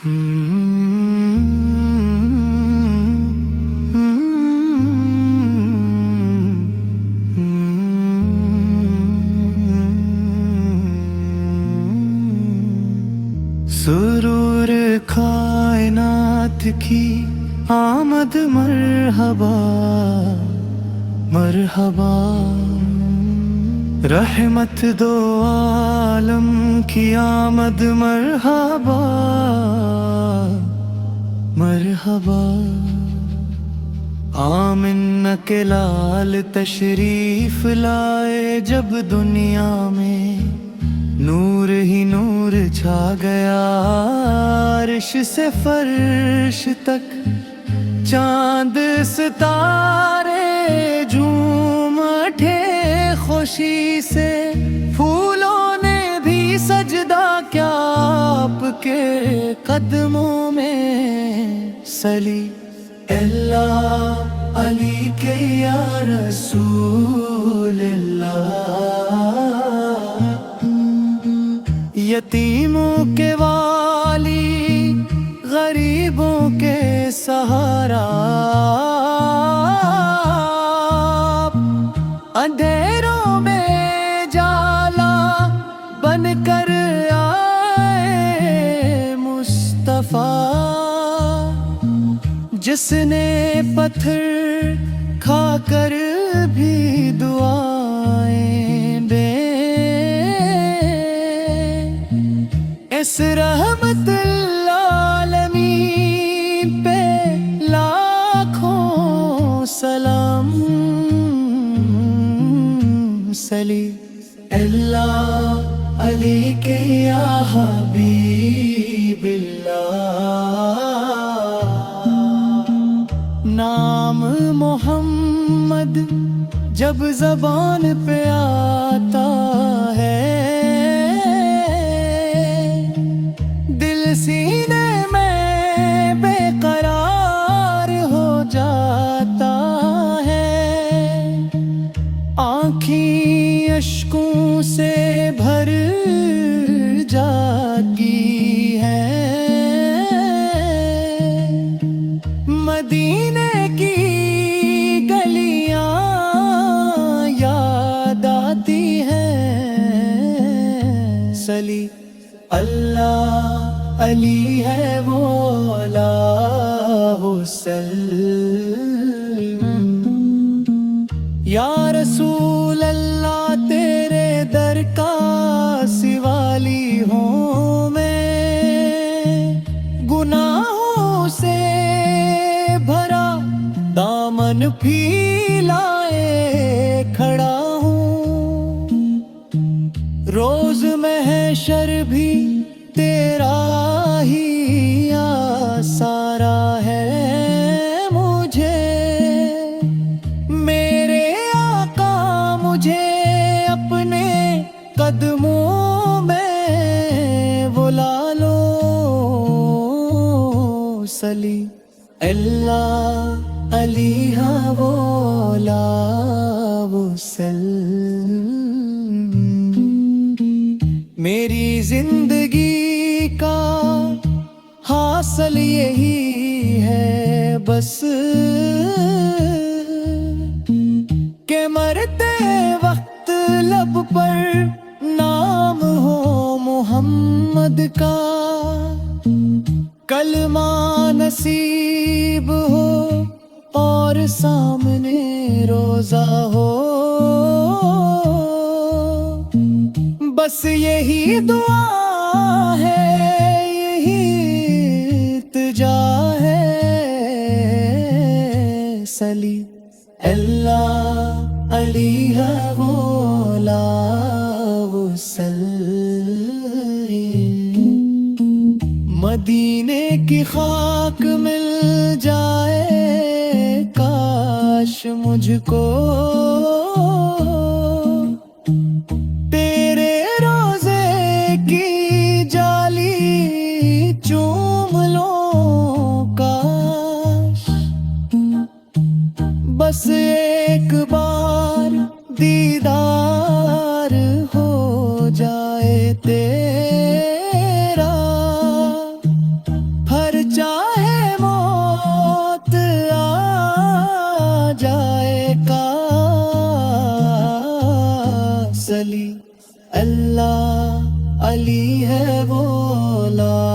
سرور کائنات کی آمد مرحبا مرحبا، رحمت دو عالم کی آمد مرحبا مرحبا، آمنہ کے لال تشریف لائے جب دنیا میں، نور ہی نور چھا گیا عرش سے فرش تک، چاند ستارے جھوم اٹھے خوشی سے، پھولوں نے بھی سجدہ کیا آپ کے قدموں میں، صلی اللہ علی کے یا رسول اللہ، یتیموں کے والی غریبوں کے سہارا، اندھیروں میں جالا بن کر آئے مصطفیٰ، جس نے پتھر کھا کر بھی دعائیں دیں، اس رحمت العالمین پہ لاکھوں سلام، صلی اللہ علی کے یا حبیب اللہ، نام محمد جب زبان پہ آتا ہے، دل سینے میں بے قرار ہو جاتا ہے، آنکھیں اشکوں سے بھر جاتی ہیں، مدینے کی گلیاں یاد آتی ہیں، صلی اللہ علی ہے مولا وسلم، یا رسول اللہ تیرے در کا سوالی ہوں میں، گناہوں سے بھرا دامن پھیلائے کھڑا ہوں، روز محشر بھی تیرا ہی آسارا ہے مجھے، میرے آقا مجھے اپنے قدموں میں بلا لو، صلی اللہ علی مولا وسلم، میری زندگی کا حاصل یہی ہے بس، کہ مرتے وقت لب پر نام ہو محمد کا، کلمہ نصیب ہو اور سامنے روزہ ہو، بس یہی دعا ہے یہی التجا ہے، صلی اللہ علی مولا وسلم، مدینے کی خاک مل جائے کاش مجھ کو، تیرے روزے کی جالی چوم لوں کاش، بس ایک بار دیدار ہو جائے تیرا، علی اللہ علی ہے وہ لا